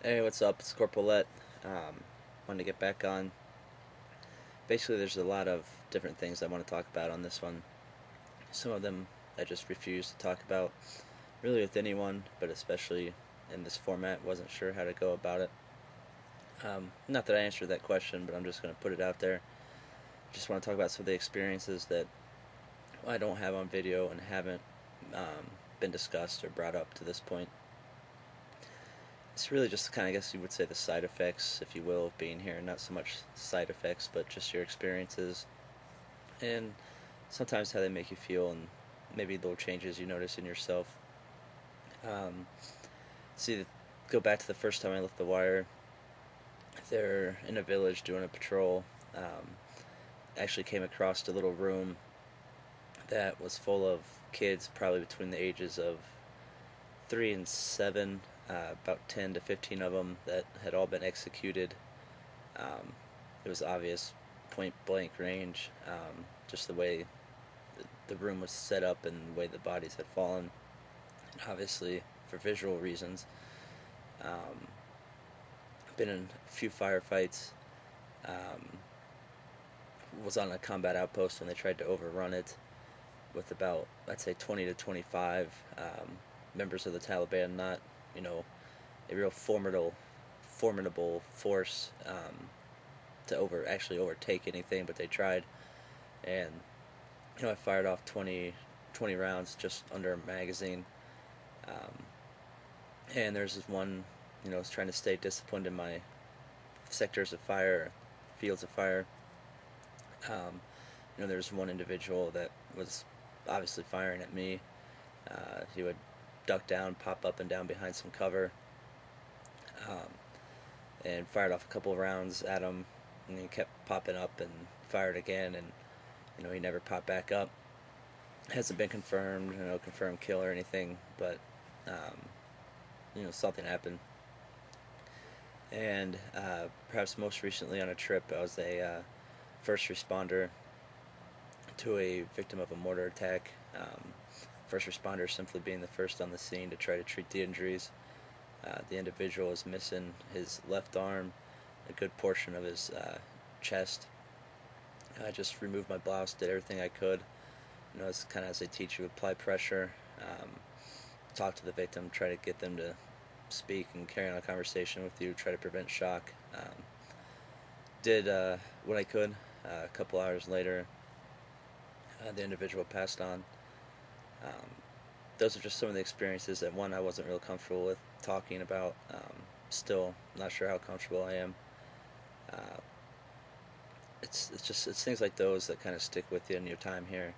Hey, what's up? It's Corporal Lett. Wanted to get back on. Basically, there's a lot of different things I want to talk about on this one. Some of them I just refuse to talk about, really with anyone, but especially in this format. Wasn't sure how to go about it. Not that I answered that question, but I'm just going to put it out there. Just want to talk about some of the experiences that I don't have on video and haven't been discussed or brought up to this point. It's really just kind of, I guess you would say, the side effects, if you will, of being here. Not so much side effects, but just your experiences and sometimes how they make you feel and maybe little changes you notice in yourself. Um, see, go back to the first time I left the wire. They're in a village doing a patrol. Actually came across a little room that was full of kids, probably between the ages of 3 and 7, about 10 to 15 of them that had all been executed. Um, it was obvious, point blank range, just the way the room was set up and the way the bodies had fallen. And obviously, for visual reasons, um, been in a few firefights. Um, was on a combat outpost when they tried to overrun it with about, I'd say, 20 to 25 members of the Taliban. Not, you know, a real formidable force to actually overtake anything, but they tried. And I fired off 20 rounds just under a magazine. Um, and there's this one, was trying to stay disciplined in my sectors of fire, fields of fire. Um, there's one individual that was obviously firing at me. He would duck down, pop up and down behind some cover, um, and fired off a couple of rounds at him, and he kept popping up and fired again, and he never popped back up. Hasn't been confirmed, confirmed kill or anything, but something happened. And perhaps most recently on a trip, I was a first responder to a victim of a mortar attack. First responder simply being the first on the scene to try to treat the injuries. The individual is missing his left arm, a good portion of his chest. I just removed my blouse, did everything I could. It's kind of as they teach you, apply pressure, talk to the victim, try to get them to speak and carry on a conversation with you, try to prevent shock. Did what I could. A couple hours later, the individual passed on. Um, those are just some of the experiences that, one, I wasn't real comfortable with talking about. Still not sure how comfortable I am. Uh, it's things like those that kind of stick with you in your time here.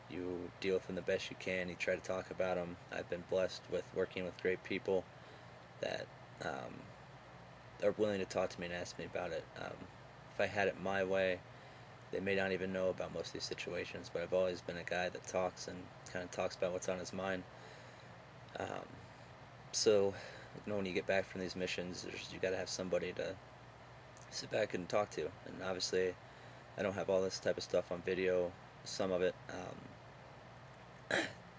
You deal with them the best you can. You try to talk about them. I've been blessed with working with great people that are willing to talk to me and ask me about it. If I had it my way, they may not even know about most of these situations, but I've always been a guy that talks and kind of talks about what's on his mind. Um, so, when you get back from these missions, you got to have somebody to sit back and talk to. And obviously, I don't have all this type of stuff on video. Some of it,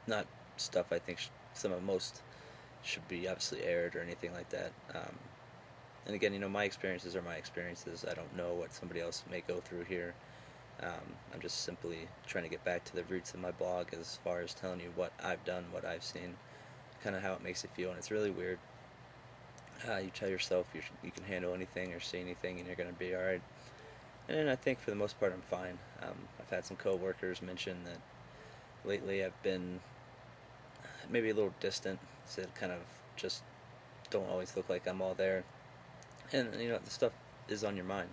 not stuff I think some of most should be obviously aired or anything like that. And again, my experiences are my experiences. I don't know what somebody else may go through here. I'm just simply trying to get back to the roots of my blog as far as telling you what I've done, what I've seen, kind of how it makes you feel. And it's really weird. You tell yourself you can handle anything or see anything and you're going to be alright. And I think for the most part I'm fine. I've had some coworkers mention that lately I've been maybe a little distant, so it kind of just don't always look like I'm all there. And the stuff is on your mind.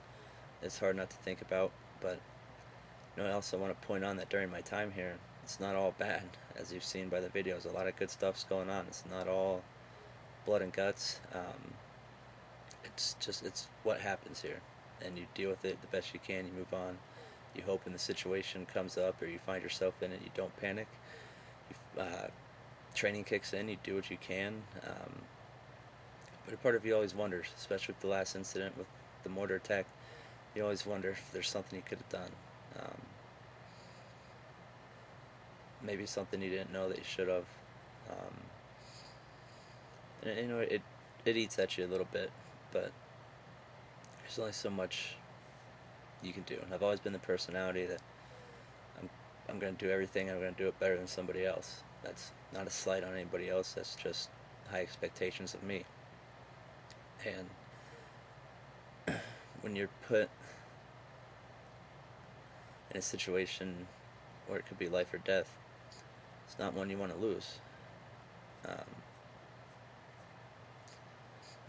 It's hard not to think about, but I also want to point on that during my time here, it's not all bad. As you've seen by the videos, a lot of good stuff's going on. It's not all blood and guts. It's what happens here, and you deal with it the best you can. You move on. You hope when the situation comes up or you find yourself in it, you don't panic. Training kicks in. You do what you can. But a part of you always wonders, especially with the last incident with the mortar attack. You always wonder if there's something you could have done. Maybe something you didn't know that you should have. And it it eats at you a little bit, but there's only so much you can do. And I've always been the personality that I'm going to do everything. I'm going to do it better than somebody else. That's not a slight on anybody else. That's just high expectations of me. And when you're put in a situation where it could be life or death, it's not one you want to lose.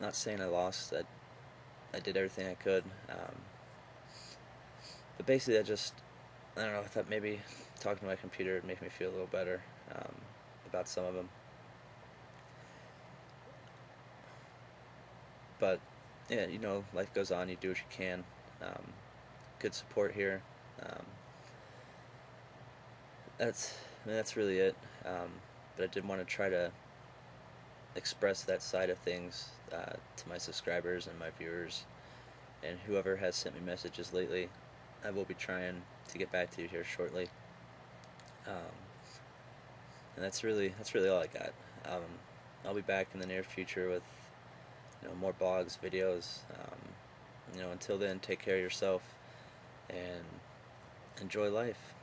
Not saying I lost. I did everything I could. But basically, I don't know, I thought maybe talking to my computer would make me feel a little better about some of them. But, yeah, life goes on. You do what you can. Good support here. That's really it. But I did want to try to express that side of things to my subscribers and my viewers, and whoever has sent me messages lately. I will be trying to get back to you here shortly. And that's really all I got. I'll be back in the near future with more blogs, videos. Until then, take care of yourself and enjoy life.